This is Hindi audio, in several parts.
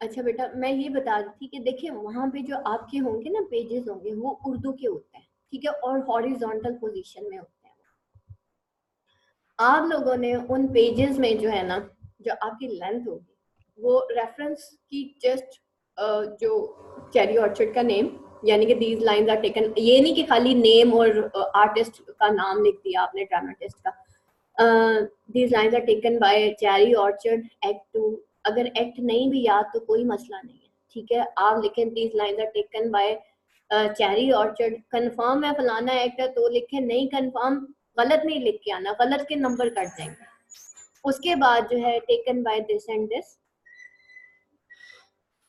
अच्छा बेटा, मैं ये बता रही थी कि देखिए वहां पे जो आपके होंगे ना पेजेस होंगे वो उर्दू के होते हैं, ठीक है, और हॉरिजॉन्टल पोजीशन में होते हैं। आप लोगों ने उन पेजेस में जो है ना, जो आपकी लेंथ होगी वो रेफरेंस की जस्ट जो चेरी ऑर्चर्ड का नेम, यानी कि दीज लाइंस आर टेकन, ये नहीं कि खाली नेम और आर्टिस्ट का नाम लिख दिया आपने, ड्रामेटिस्ट का। These lines are taken by Cherry Orchard act 2। अगर एक्ट नहीं भी याद तो कोई मसला नहीं है, ठीक है, आप लिखें these lines are taken by Cherry Orchard. Confirm है फलाना एक्ट है तो लिखें, नहीं कंफर्म गलत नहीं लिख के आना, गलत के नंबर कट जाएंगे। उसके बाद जो है taken by this and this,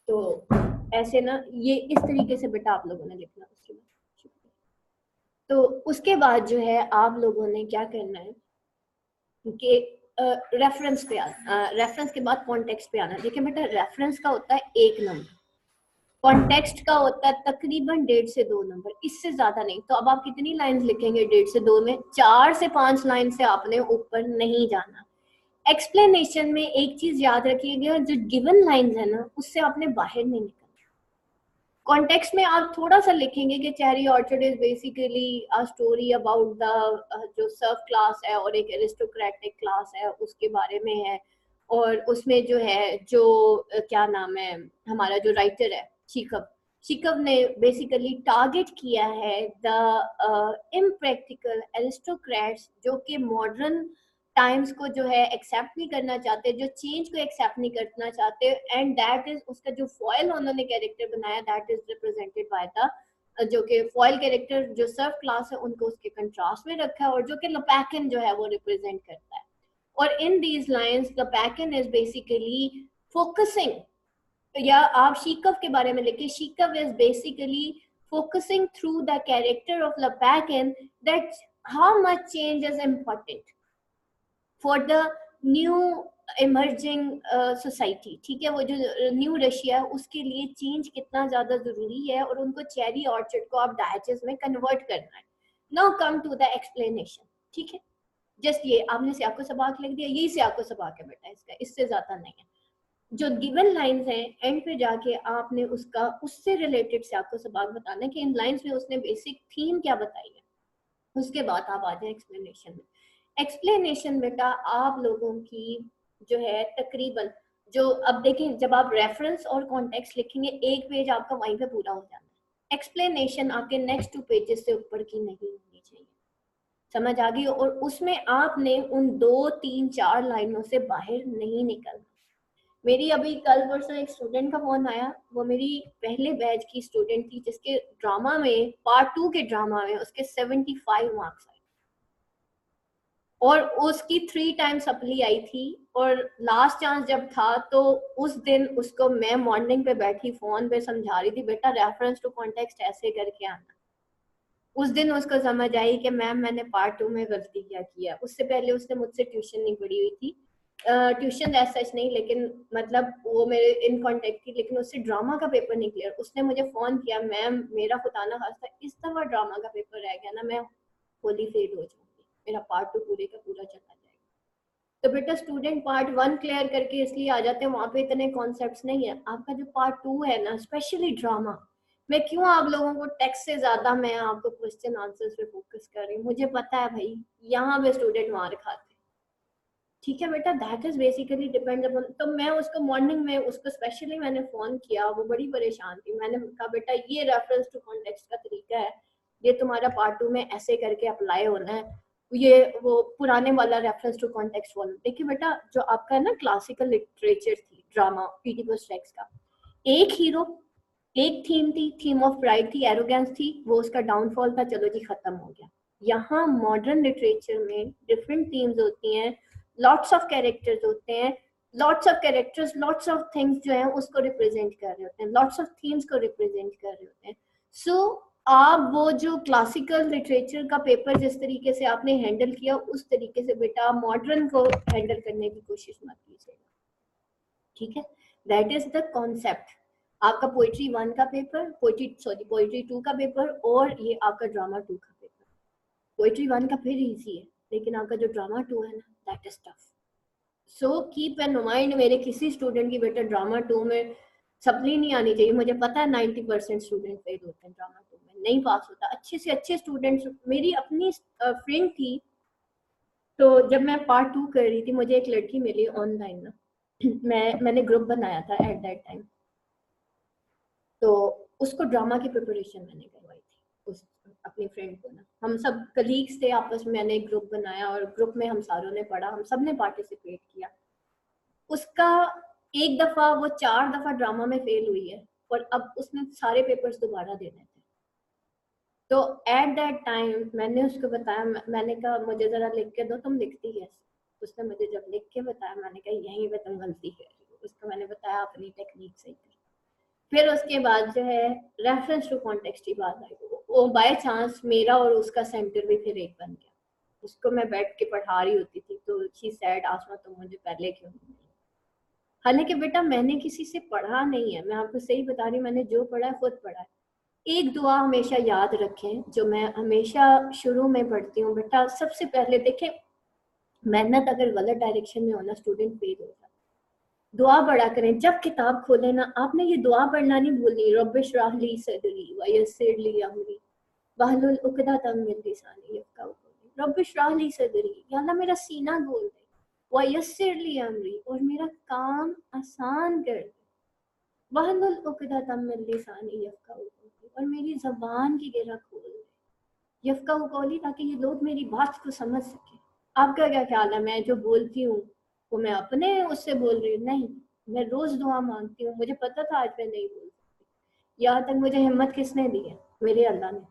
तो ऐसे ना ये इस तरीके से बेटा आप लोगों ने लिखना। उसके बाद तो उसके बाद जो है आप लोगों ने क्या करना है कि रेफरेंस पे आना, रेफरेंस के बाद कॉन्टेक्स्ट पे आना। देखिए बेटा, रेफरेंस का होता है 1 नंबर, कॉन्टेक्स्ट का होता है तकरीबन 1.5 से 2 नंबर, इससे ज्यादा नहीं। तो अब आप कितनी लाइंस लिखेंगे 1.5 से 2 में? 4 से 5 लाइन से आपने ऊपर नहीं जाना। एक्सप्लेनेशन में एक चीज याद रखिएगा, जो गिवन लाइंस है ना उससे आपने बाहर नहीं निकलना। कॉन्टेक्स्ट में आप थोड़ा सा लिखेंगे कि cherry orchard is basically a story about the जो सर्फ क्लास है और एक एरिस्टोक्रेटिक क्लास है उसके बारे में है। और उसमें जो है जो क्या नाम है, हमारा जो राइटर है शिकव, शिकव ने बेसिकली टारगेट किया है द इम्प्रैक्टिकल एरिस्टोक्रेट्स, जो कि मॉडर्न टाइम्स को जो है एक्सेप्ट नहीं करना चाहते, जो चेंज को एक्सेप्ट नहीं करना चाहते। एंड दैट इज उसका जो फॉयल उन्होंने कैरेक्टर बनाया, that is represented by the जो कि फॉयल कैरेक्टर जो सर्फ क्लास है उनको उसके कंट्रास्ट में रखा है, और जो कि लपैकन जो है वो रिप्रेजेंट करता है। और इन दीज लाइंस लपैकन इज बेसिकली फोकसिंग, या आप शीकव के बारे में लिखिए, शीकव is basically focusing through the character of Lapakin that how much change is important for the new emerging society, ठीक है, वो जो न्यू रशिया है उसके लिए चेंज कितना ज्यादा जरूरी है, और उनको चेरी ऑर्चर्ड को आप डायचेस में कन्वर्ट करना है। Now come to the explanation, ठीक है, जस्ट ये आपने सियाको सबाक लिख दिया, यही सियाको सबाक है बेटा इसका, इससे ज्यादा नहीं है। जो गिवन लाइंस हैं एंड पे जाके आपने उसका उससे रिलेटेड सियाको सबाक बताना है कि इन लाइंस में उसने बेसिक थीम क्या बताई है। उसके बाद आप आ जाए एक्सप्लेनेशन में। एक्सप्लेनेशन बेटा आप लोगों की जो है तकरीबन जो, अब देखें जब आप रेफरेंस और कॉन्टेक्स्ट लिखेंगे एक पेज आपका वहीं पे पूरा हो जाना है। एक्सप्लेनेशन आपके नेक्स्ट 2 पेजेस से ऊपर की नहीं होनी चाहिए, समझ आ गई? और उसमें आपने उन 2 3 4 लाइनों से बाहर नहीं निकलना। मेरी अभी कल परसों एक स्टूडेंट का फोन आया, वो मेरी पहले बैच की स्टूडेंट थी जिसके ड्रामा में पार्ट 2 के ड्रामा में उसके 75 मार्क्स आए, और उसकी 3 टाइम सप्ली आई थी। और लास्ट चांस जब था तो उस दिन उसको मैं मॉर्निंग पे बैठी फोन पे समझा रही थी, बेटा रेफरेंस टू कॉन्टेक्स्ट ऐसे करके आना। उस दिन उसको समझ आई कि मैम मैंने पार्ट 2 में गलती क्या किया। उससे पहले उसने मुझसे ट्यूशन नहीं पढ़ी हुई थी, ट्यूशन एज सच नहीं, लेकिन मतलब वो मेरे इन कांटेक्ट थी, लेकिन उससे ड्रामा का पेपर नहीं क्लियर। उसने मुझे फोन किया, मैम मेरा खुदा ना खास्ता इस दफा ड्रामा का पेपर रह गया ना, मैं होली फेल हो जाऊंगी, मेरा पार्ट 2 पूरे का पूरा चला जाएगा। तो बेटा स्टूडेंट पार्ट 1 क्लियर करके इसलिए आ जाते हैं, वहां पे इतने कॉन्सेप्ट्स नहीं है। आपका जो पार्ट 2 है ना, स्पेशली ड्रामा, मैं क्यों आप लोगों को टेक्स्ट से ज्यादा मैं आपको क्वेश्चन आंसर्स पे फोकस कर रही हूँ, मुझे पता है भाई यहाँ पे स्टूडेंट मार खाते, ठीक है बेटा, that is basically depend upon. तो मैं उसको मॉर्निंग में उसको स्पेशली मैंने फोन किया, वो बड़ी परेशान थी। मैंने कहा बेटा ये रेफरेंस टू कॉन्टेक्स्ट का तरीका है, ये तुम्हारा पार्ट 2 में ऐसे करके अप्लाई होना है, ये वो पुराने वाला रेफरेंस टू कॉन्टेक्स्ट वाला। देखिए बेटा जो आपका ना क्लासिकल लिटरेचर थी ड्रामा पीडीपस टेक्स्ट का, एक हीरो, एक थीम थी, थीम ऑफ प्राइड थी, एरोगेंस थी, वो उसका डाउनफॉल था, चलो जी खत्म हो गया। यहाँ मॉडर्न लिटरेचर में डिफरेंट थीम्स होती हैं, लॉट्स ऑफ कैरेक्टर्स होते हैं, lots of characters lots of things जो है उसको रिप्रेजेंट कर रहे होते हैं, लॉट्स ऑफ थीम्स को रिप्रेजेंट कर रहे होते हैं। सो आप वो जो क्लासिकल लिटरेचर का पेपर जिस तरीके से आपने हैंडल किया उस तरीके से बेटा मॉडर्न को हैंडल करने की कोशिश मत कीजिएगा, ठीक है? That is the concept. आपका पोइट्री 1 का पेपर, पोइट्री 2 का पेपर, और ये आपका ड्रामा 2 का पेपर। पोइट्री 1 का फिर इजी है, लेकिन आपका जो ड्रामा 2 है ना that is tough. So keep an mind, मेरे किसी स्टूडेंट की बेटा ड्रामा 2 में सप्ली नहीं आनी चाहिए। मुझे पता है 90% स्टूडेंट फेल होते हैं ड्रामा 2 में, नहीं पास होता। अच्छे से अच्छे स्टूडेंट्स, मेरी अपनी फ्रेंड थी, तो जब मैं पार्ट 2 कर रही थी, मुझे एक लड़की मिली ऑनलाइन ना, मैंने ग्रुप बनाया था एट दैट टाइम, तो उसको ड्रामा की प्रिपरेशन मैंने करवाई थी, उस अपनी फ्रेंड को ना। हम सब कलीग्स थे आपस में, मैंने एक ग्रुप बनाया और ग्रुप में हम सारों ने पढ़ा, हम सब ने पार्टिसिपेट किया। उसका एक दफा वो 4 दफा ड्रामा में फेल हुई है और अब उसने सारे पेपर्स दोबारा देने थे। तो एट दैट टाइम मैंने उसको बताया, मैंने कहा मुझे जरा लिख के दो, तुम लिखती कैसे? उसने मुझे जब लिख के बताया, मैंने कहा यहीं पे तुम गलती कर रही हो। उसको मैंने बताया अपनी टेक्निक सही कर। फिर उसके बाद जो है रेफरेंस टू कॉन्टेक्स्ट की बात आई, वो बाय चांस मेरा और उसका सेंटर भी फिर एक बन गया। उसको मैं बैठ के पढ़ा रही होती थी, तो शी सैड आसमा तुम मुझे पहले क्यों नहीं मिली? हालांकि बेटा मैंने किसी से पढ़ा नहीं है, मैं आपको सही बता रही हूँ, मैंने जो पढ़ा है खुद पढ़ा है। एक दुआ हमेशा याद रखें जो मैं हमेशा शुरू में पढ़ती हूँ बेटा, सबसे पहले देखें मेहनत अगर गलत डायरेक्शन में होना स्टूडेंट फेल हो जाता। दुआ पढ़ा करें जब किताब खोले ना, आपने ये दुआ पढ़ना नहीं भूलनी, रब्बिश्रह ली सदरी वयस्सिर ली अमरी वहलुल उक़दतम मिन लिसानी यफ़क़हू क़ौली। रब्बिश्रह ली सदरी, या अल्लाह मेरा सीना खोल दे, वयस्सिर ली अमरी, और मेरा काम आसान कर दे, वहलुल उक़दतम मिन लिसानी यफ़क़हू क़ौली, और मेरी ज़बान की गिरा खोल दे, यफ़क़हू क़ौली, ताकि ये लोग मेरी बात को समझ सकें। आपका क्या ख्याल है, मैं जो बोलती हूँ वो मैं अपने उससे बोल रही हूँ? नहीं, मैं रोज दुआ मांगती हूँ। मुझे पता था आज मैं नहीं बोल सकती, यहाँ तक मुझे हिम्मत किसने दी है? मेरे अल्लाह ने।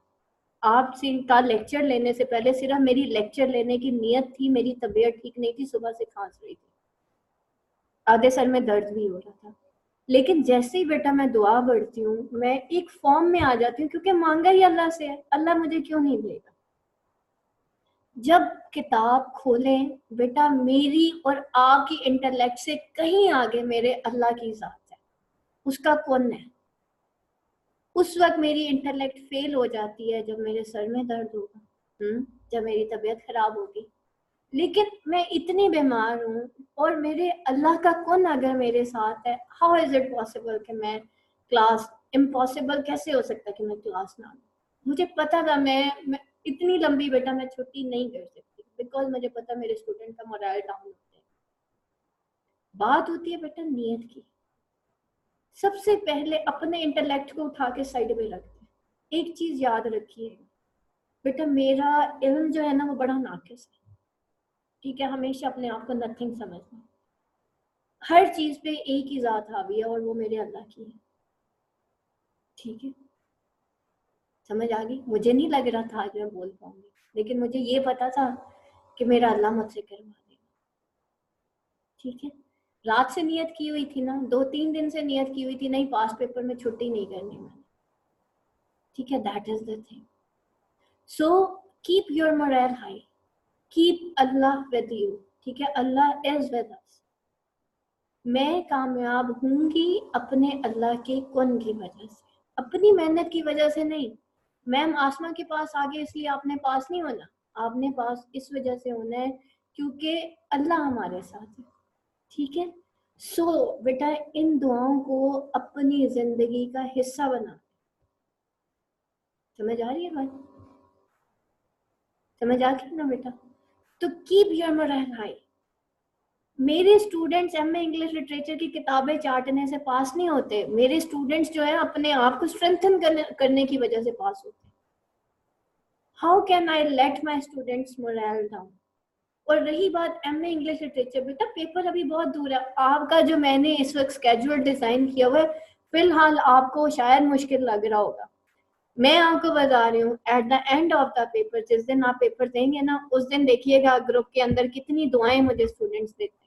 आपसे का लेक्चर लेने से पहले सिर्फ मेरी लेक्चर लेने की नियत थी, मेरी तबीयत ठीक नहीं थी, सुबह से खांस रही थी, आधे सर में दर्द भी हो रहा था, लेकिन जैसे ही बेटा मैं दुआ पढ़ती हूँ मैं एक फॉर्म में आ जाती हूँ, क्योंकि मांगा ही अल्लाह से है, अल्लाह मुझे क्यों नहीं देगा? जब किताब खोलें बेटा, मेरी और आपकी इंटेलेक्ट से कहीं आगे मेरे अल्लाह की ज़ात है, उसका कौन है। उस वक्त मेरी इंटेलेक्ट फेल हो जाती है जब मेरे सर में दर्द होगा, जब मेरी तबीयत खराब होगी। लेकिन मैं इतनी बीमार हूँ और मेरे अल्लाह का कौन अगर मेरे साथ है, हाउ इज इट पॉसिबल कि मैं क्लास, इम्पॉसिबल कैसे हो सकता कि मैं क्लास ना लूं? मुझे पता था मैं इतनी लंबी बेटा मैं छुट्टी नहीं कर सकती, बिकॉज मुझे पता मेरे स्टूडेंट का मोरल डाउन होता है। बात होती है बेटा नियत की। सबसे पहले अपने इंटेलेक्ट को उठा के साइड में रखते हैं। एक चीज याद रखिए बेटा, मेरा इल्म जो है ना वो बड़ा नाकिस है, ठीक है? हमेशा अपने आप को नथिंग समझना। हर चीज पे एक ही जात हावी है और वो मेरे अल्लाह की है, ठीक है? समझ आ गई? मुझे नहीं लग रहा था आज मैं बोल पाऊंगी, लेकिन मुझे ये पता था कि मेरा अल्लाह मुझसे करवा देगा, ठीक है? रात से नियत की हुई थी ना, 2-3 दिन से नियत की हुई थी, नहीं पास पेपर में छुट्टी नहीं करनी मैंने, ठीक है? That is the thing. So keep your moral high, keep Allah with you, ठीक है? अल्लाह इज विद अस। मैं कामयाब होंगी अपने अल्लाह के कुन की वजह से, अपनी मेहनत की वजह से नहीं। मैम आसमा के पास आगे इसलिए आपने पास नहीं होना, आपने पास इस वजह से होना है क्योंकि अल्लाह हमारे साथ है, ठीक है? सो बेटा इन दुआओं को अपनी जिंदगी का हिस्सा बना। समझ आ रही है बात? समझ आ गई ना बेटा? तो कीप योर मोरल हाई। मेरे स्टूडेंट्स एमए इंग्लिश लिटरेचर की किताबें चाटने से पास नहीं होते, मेरे स्टूडेंट्स जो है अपने आप को स्ट्रेंथन करने की वजह से पास होते हैं। How can I let my students moral down? और रही बात एमए इंग्लिश लिटरेचर, बेटा पेपर अभी बहुत दूर है। आपका जो मैंने इस वक्त स्केड्यूल डिजाइन किया हुआ है, फिलहाल आपको शायद मुश्किल लग रहा होगा, मैं आपको बता रही हूँ at the end of the paper, जिस दिन आप पेपर देंगे ना, उस दिन देखिएगा ग्रुप के अंदर कितनी दुआएं मुझे स्टूडेंट्स देते हैं।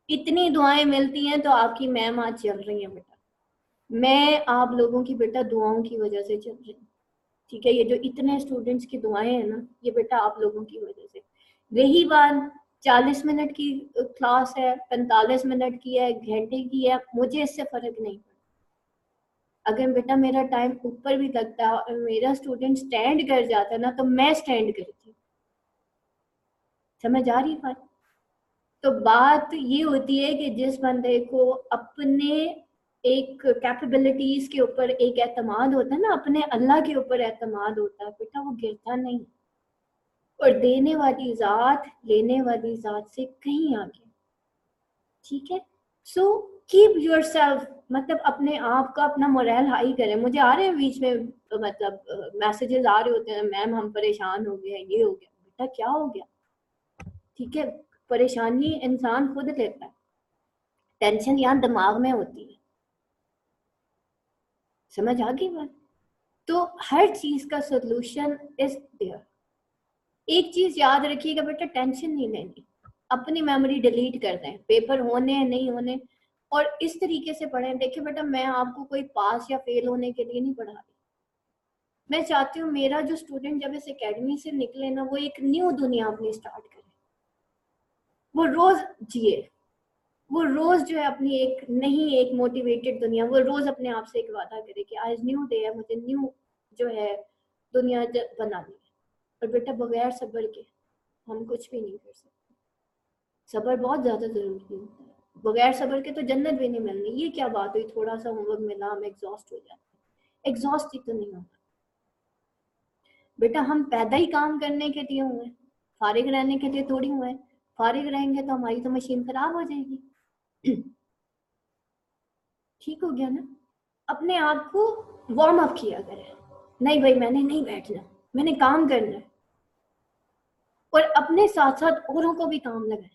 इतनी दुआएं मिलती हैं तो आपकी मैम आज चल रही है बेटा, मैं आप लोगों की बेटा दुआओं की वजह से चल रही हूँ, ठीक है? ये जो इतने स्टूडेंट्स की दुआएं हैं ना, ये बेटा आप लोगों की वजह से। रही बात 40 मिनट की क्लास है, 45 मिनट की है, घंटे की है, मुझे इससे फर्क नहीं पड़ता। अगर बेटा मेरा टाइम ऊपर भी लगता है और मेरा स्टूडेंट स्टैंड कर जाता है ना, तो मैं स्टैंड करती हूँ। समझ आ रही है बात? तो बात ये होती है कि जिस बंदे को अपने एक कैपेबिलिटीज के ऊपर एक एतमाद होता है ना, अपने अल्लाह के ऊपर एतमाद होता है बेटा, वो गिरता नहीं। और देने वाली जात लेने वाली जात से कहीं आगे। ठीक है, सो कीप योर सेल्फ, मतलब अपने आप का अपना मोरल हाई करें। मुझे आ रहे हैं बीच में मतलब मैसेजेस आ रहे होते हैं, मैम हम परेशान हो गए, ये हो गया। बेटा क्या हो गया? ठीक है, परेशानी इंसान खुद लेता है, टेंशन यहाँ दिमाग में होती है। समझ आ गई बात? तो हर चीज का सोल्यूशन इज देयर। एक चीज याद रखिएगा बेटा, टेंशन नहीं लेनी, अपनी मेमोरी डिलीट कर दें, पेपर होने नहीं होने, और इस तरीके से पढ़ें। देखिए बेटा, मैं आपको कोई पास या फेल होने के लिए नहीं पढ़ा रही। मैं चाहती हूँ मेरा जो स्टूडेंट जब इस एकेडमी से निकले ना, वो एक न्यू दुनिया अपनी स्टार्ट करे, वो रोज जिए, वो रोज जो है अपनी एक नई एक मोटिवेटेड दुनिया, वो रोज अपने आप से एक वादा करे कि आज न्यू डे है, मुझे न्यू जो है दुनिया बनानी है। और बेटा बगैर सब्र के हम कुछ भी नहीं कर सकते। सब्र बहुत ज्यादा जरूरी होता है, बगैर सब्र के तो जन्नत भी नहीं मिलनी। ये क्या बात हुई, थोड़ा सा होमवर्क मिला हम एग्जॉस्ट हो जाते हैं? एग्जॉस्ट ही तो नहीं होता बेटा, हम पैदा ही काम करने के लिए हुए, फारिग रहने के लिए थोड़ी हुए। फारिग रहेंगे तो हमारी तो मशीन खराब हो जाएगी। ठीक हो गया ना? अपने आप को वार्म अप किया करें, नहीं भाई मैंने नहीं बैठना, मैंने काम करना है। और अपने साथ साथ औरों को भी काम लगाए।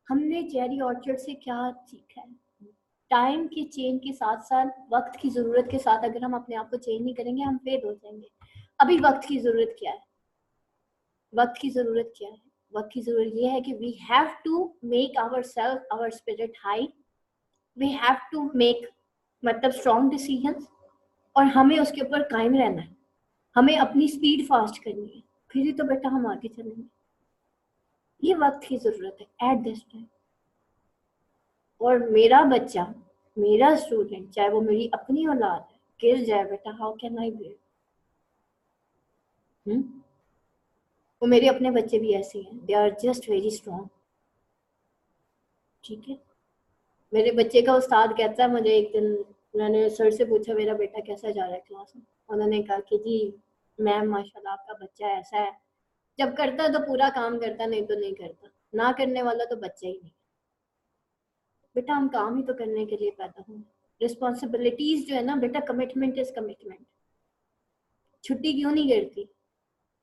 हमने चेरी ऑर्चर्ड से क्या सीखा है? टाइम की चेंज के साथ साथ, वक्त की जरूरत के साथ अगर हम अपने आप को चेंज नहीं करेंगे हम फेल हो जाएंगे। अभी वक्त की जरूरत क्या है? वक्त की जरूरत क्या है? वक्त की जरूरत ये है कि we have to make our self our spirit high, we have to make मतलब स्ट्रॉन्ग डिसीजंस, और हमें उसके ऊपर कायम रहना है। हमें अपनी स्पीड फास्ट करनी है, फिर ही तो बेटा हम आगे चलेंगे। ये वक्त की जरूरत है एट दिस टाइम। और मेरा बच्चा, मेरा स्टूडेंट, चाहे वो मेरी अपनी औलाद है, गिर जाए बेटा, हाउ कैन आई बियर? वो मेरे अपने बच्चे भी ऐसे हैं, they are just very strong. ठीक है, मेरे बच्चे का उस्ताद कहता है मुझे, एक दिन मैंने सर से पूछा मेरा बेटा कैसा जा रहा है क्लास में, उन्होंने कहा कि जी मैम माशाल्लाह आपका बच्चा ऐसा है, जब करता है तो पूरा काम करता, नहीं तो नहीं करता, ना करने वाला तो बच्चा ही नहीं। बेटा हम काम ही तो करने के लिए पैदा हुए। रिस्पॉन्सिबिलिटीज जो है ना बेटा, कमिटमेंट इज कमिटमेंट। छुट्टी क्यों नहीं करती?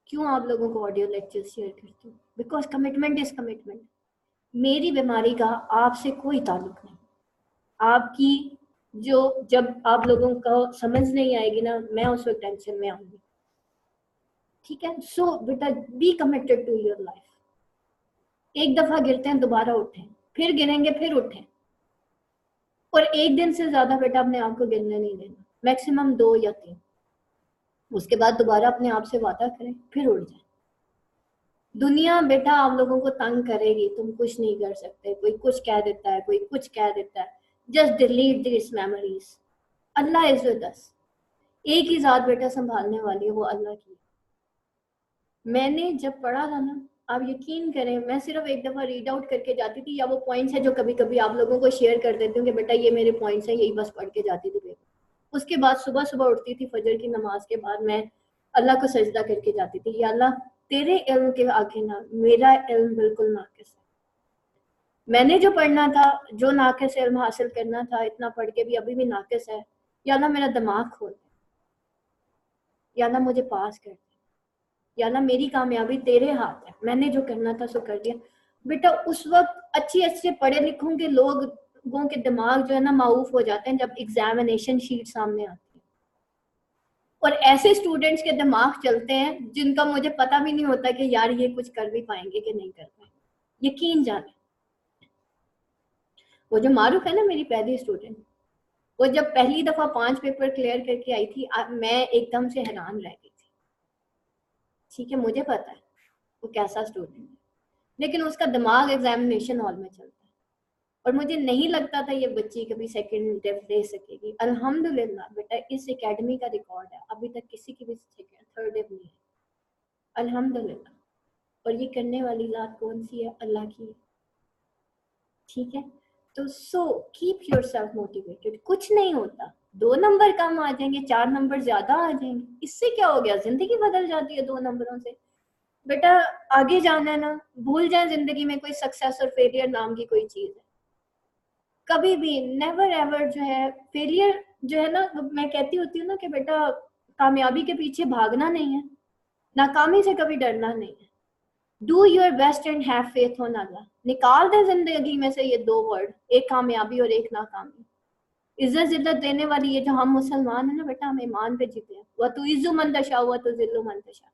क्यों आप लोगों को ऑडियो लेक्चर शेयर करती हूँ? Because commitment is commitment. मेरी बीमारी का आपसे कोई ताल्लुक नहीं। आपकी जो जब आप लोगों को समझ नहीं आएगी ना, मैं उस वक्त टेंशन में आऊंगी। ठीक है, सो बेटा be committed to your life. एक दफा गिरते हैं दोबारा उठें, फिर गिरेंगे फिर उठें। और एक दिन से ज्यादा बेटा अपने आप को गिरने नहीं देना, मैक्सिमम 2 या 3। उसके बाद दोबारा अपने आप से वादा करें, फिर उठ जाए। दुनिया बेटा आप लोगों को तंग करेगी, तुम कुछ नहीं कर सकते, कोई कुछ कह देता है, कोई कुछ कह देता है, just delete this memories. Allah is with us. एक ही जात बेटा संभालने वाली है, वो अल्लाह की। मैंने जब पढ़ा था ना, आप यकीन करें, मैं सिर्फ एक दफा रीड आउट करके जाती थी, या वो पॉइंट्स है जो कभी कभी आप लोगों को शेयर कर देती हूँ कि बेटा ये मेरे पॉइंट्स हैं, यही बस पढ़ के जाती थी। उसके बाद सुबह सुबह उठती थी, फजर की नमाज के बाद मैं अल्लाह को सजदा करके जाती थी, या अल्लाह तेरे इल्म के आगे ना, मेरा इल्म बिल्कुल नाकिस है। मैंने जो पढ़ना था, जो नाकिस इल्म हासिल करना था, इतना पढ़ के भी अभी भी नाकिस है, या अल्लाह मेरा दिमाग खोल, या अल्लाह मुझे पास कर, या अल्लाह मेरी कामयाबी तेरे हाथ है, मैंने जो करना था सो कर दिया। बेटा उस वक्त अच्छे अच्छे पढ़े लिखों के लोगों के दिमाग जो है ना माऊफ हो जाते हैं जब एग्जामिनेशन शीट सामने आती है। और ऐसे स्टूडेंट्स के दिमाग चलते हैं जिनका मुझे पता भी नहीं होता कि यार ये कुछ कर भी पाएंगे कि नहीं कर पाएंगे। यकीन जाने, वो जो मारूफ है ना मेरी पहली स्टूडेंट, वो जब पहली दफा 5 पेपर क्लियर करके आई थी, मैं एकदम से हैरान रह गई थी। ठीक है, मुझे पता है वो कैसा स्टूडेंट है, लेकिन उसका दिमाग एग्जामिनेशन हॉल में चलता है। और मुझे नहीं लगता था ये बच्ची कभी सेकंड डिव दे सकेगी। अल्हम्दुलिल्लाह बेटा इस एकेडमी का रिकॉर्ड है, अभी तक किसी की भी सेकंड थर्ड डिव नहीं है, अल्हम्दुलिल्लाह। और ये करने वाली जात कौन सी है? अल्लाह की है। ठीक है। तो सो कीप योर सेल्फ मोटिवेटेड, कुछ नहीं होता, 2 नंबर कम आ जाएंगे, 4 नंबर ज्यादा आ जाएंगे, इससे क्या हो गया, जिंदगी बदल जाती है 2 नंबरों से। बेटा आगे जाना है ना, भूल जाए जिंदगी में कोई सक्सेस और फेलियर नाम की कोई चीज है, कभी भी नेवर एवर जो है फेलियर जो है ना, मैं कहती होती हूँ ना कि बेटा कामयाबी के पीछे भागना नहीं है, नाकामी से कभी डरना नहीं है, do your best and have faith on Allah. निकाल दे जिंदगी में से ये 2 वर्ड, एक कामयाबी और एक नाकामी। इज्जत जिल्लत देने वाली ये जो हम मुसलमान है ना बेटा, हम ईमान पे जीते हैं, वह तो इज्जु मन तशा हुआ तो जिल्लु मन तशा,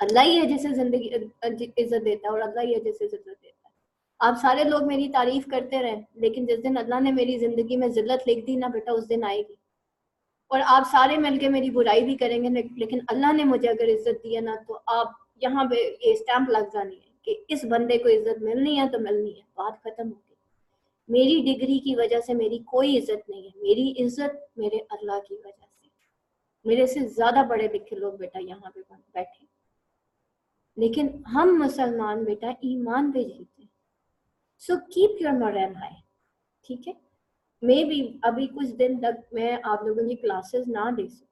अल्लाह ही है जिसे जिंदगी इज्जत देता है और अल्लाह ही है जिसे जिल्लत देता है। आप सारे लोग मेरी तारीफ करते रहे, लेकिन जिस दिन अल्लाह ने मेरी जिंदगी में जिल्लत लिख दी ना बेटा, उस दिन आएगी। और आप सारे मिलके मेरी बुराई भी करेंगे, लेकिन अल्लाह ने मुझे अगर इज्जत दी है ना, तो आप यहाँ पे ये स्टैंप लग जानी है कि इस बंदे को इज्जत मिलनी है तो मिलनी है, बात खत्म हो गई। मेरी डिग्री की वजह से मेरी कोई इज्जत नहीं है, मेरी इज्जत मेरे अल्लाह की वजह से। मेरे से ज्यादा पढ़े लिखे लोग बेटा यहाँ पे बैठे, लेकिन हम मुसलमान बेटा ईमान पे जीते। सो कीप योर मोरल हाई, ठीक है। मे बी अभी कुछ दिन तक मैं आप लोगों की क्लासेस ना दे सकूं,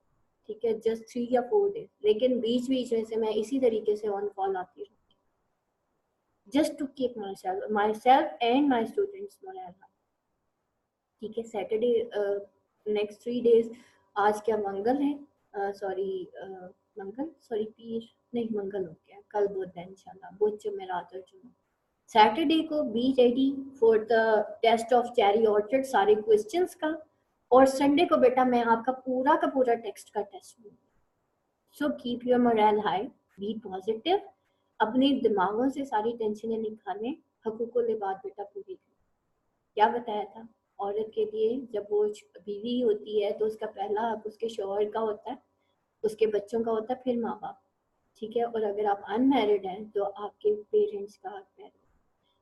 ठीक है, जस्ट 3 या 4 डेज, लेकिन बीच बीच में से मैं इसी तरीके से ऑन कॉल आती रहूंगी, just to keep my self and my students moral high, ठीक है। सैटरडे नेक्स्ट 3 डेज, आज क्या मंगल है, सॉरी मंगल, सॉरी पीर नहीं, मंगल हो गया, कल बुध है इंशाल्लाह, बुध जुमेरात और जुम्मा। सैटरडे को be ready for the test of Cherry Orchard, सारे क्वेश्चंस का, और संडे को बेटा मैं आपका का पूरा टेक्स्ट का टेस्ट लूँगी। So keep your moral high, be positive, अपने दिमागों से सारी टेंशनें निकालें, हकूक़ुल लिबाद बेटा पूरी करें। क्या बताया था, औरत के लिए जब वो बीवी होती है तो उसका पहला हक उसके शौहर का होता है, उसके बच्चों का होता है, फिर माँ बाप, ठीक है। और अगर आप अनमैरिड हैं तो आपके पेरेंट्स का हक है।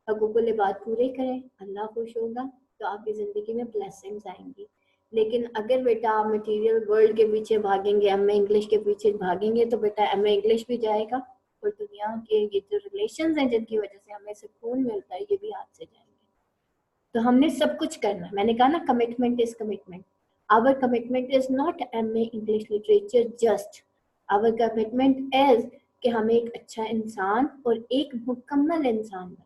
हकूक़ुल बात पूरे करें, अल्लाह खुश होगा, तो आपकी ज़िंदगी में ब्लेसिंग्स आएंगी। लेकिन अगर बेटा आप मटेरियल वर्ल्ड के पीछे भागेंगे, एमए इंग्लिश के पीछे भागेंगे, तो बेटा एमए इंग्लिश भी जाएगा और दुनिया के ये जो रिलेशंस हैं जिनकी वजह से हमें सुकून मिलता है, ये भी हाथ से जाएंगे। तो हमने सब कुछ करना है, मैंने कहा ना commitment is commitment. Our commitment is not MA English literature just, our commitment is कि हमें एक अच्छा इंसान और एक मुकम्मल इंसान बनना।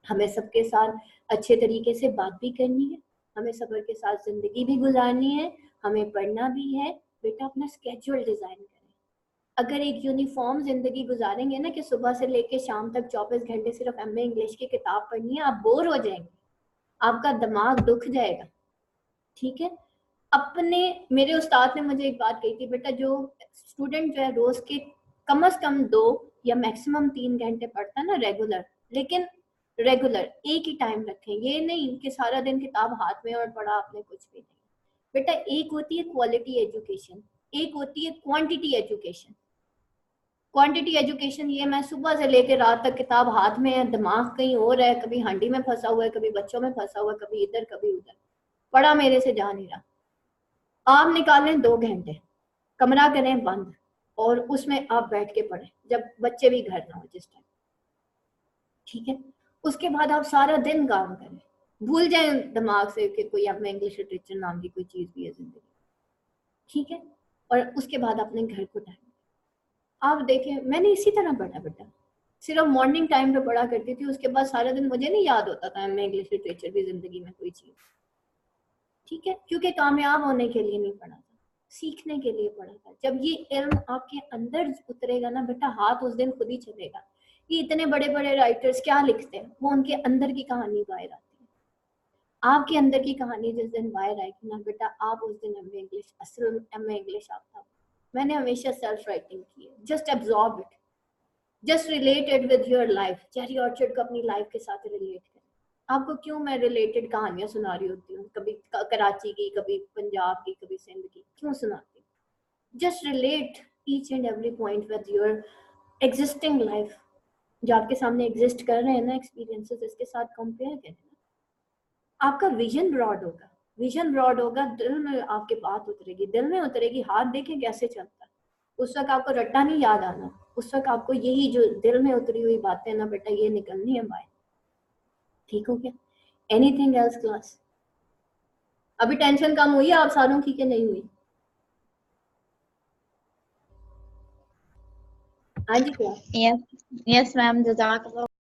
हमें सबके साथ अच्छे तरीके से बात भी करनी है, हमें सब्र के साथ जिंदगी भी गुजारनी है, हमें पढ़ना भी है। बेटा अपना स्केड्यूल डिजाइन करें। अगर एक यूनिफॉर्म जिंदगी गुजारेंगे ना कि सुबह से लेके शाम तक 24 घंटे सिर्फ एमए इंग्लिश की किताब पढ़नी है, आप बोर हो जाएंगे, आपका दिमाग दुख जाएगा, ठीक है। अपने मेरे उस्ताद ने मुझे एक बात कही थी, बेटा जो स्टूडेंट जो है रोज के कम से कम 2 या मैक्सिमम 3 घंटे पढ़ता है ना रेगुलर, लेकिन रेगुलर एक ही टाइम रखें, ये नहीं कि सारा दिन किताब हाथ में और पढ़ा आपने कुछ भी नहीं। बेटा एक होती है क्वालिटी एजुकेशन, एक होती है क्वांटिटी एजुकेशन। क्वांटिटी एजुकेशन ये मैं सुबह से लेकर रात तक किताब हाथ में है, दिमाग कहीं और है, कभी हांडी में फंसा हुआ है, कभी बच्चों में फंसा हुआ है, कभी इधर कभी उधर, पढ़ा मेरे से जा नहीं रहा। आप निकालें 2 घंटे, कमरा करें बंद और उसमें आप बैठ के पढ़ें जब बच्चे भी घर ना हो जिस टाइम, ठीक है। उसके बाद आप सारा दिन काम करें, भूल जाए दिमाग से कि कोई आप में इंग्लिश लिटरेचर नाम की कोई चीज भी है जिंदगी, ठीक है। और उसके बाद अपने घर को टाइम, आप देखें मैंने इसी तरह पढ़ा बेटा, सिर्फ मॉर्निंग टाइम पे पढ़ा करती थी, उसके बाद सारा दिन मुझे नहीं याद होता था मैं इंग्लिश लिटरेचर भी जिंदगी में कोई चीज, ठीक है, क्योंकि कामयाब होने के लिए नहीं पढ़ा था, सीखने के लिए पढ़ा था। जब ये इल्म आपके अंदर उतरेगा ना बेटा, हाथ उस दिन खुद ही चलेगा। ये इतने बड़े बड़े राइटर्स क्या लिखते हैं, वो उनके अंदर की कहानी बाहर आती है। आपके अंदर की कहानी जिस दिन बाहर आएगी ना बेटा, आप उस दिन एमए इंग्लिश, असल एमए इंग्लिश आता। मैंने हमेशा सेल्फ राइटिंग की है, just absorb it, just related with your life. Cherry orchard को अपनी लाइफ के साथ रिलेट करें। आपको क्यों मैं रिलेटेड कहानियां सुना रही होती हूँ, कभी कराची की, कभी पंजाब की, कभी सिंध की, क्यों सुनाती हूँ? Just relate each and every point with your existing life, जो आपके सामने एग्जिस्ट कर रहे हैं ना एक्सपीरियंसेस, इसके साथ कंपेयर करें ना, आपका विजन ब्रॉड होगा। विजन ब्रॉड होगा, दिल में आपके बात उतरेगी, दिल में उतरेगी, हाथ देखें कैसे चलता है। उस वक्त आपको रट्टा नहीं याद आना, उस वक्त आपको यही जो दिल में उतरी हुई बातें ना बेटा, ये निकलनी है बाहर, ठीक हो गया। Anything else class? अभी टेंशन कम हुई है आप सारों की कि नहीं हुई? हाँ जी क्या? यस यस मैम, जज़ाकल्लाह।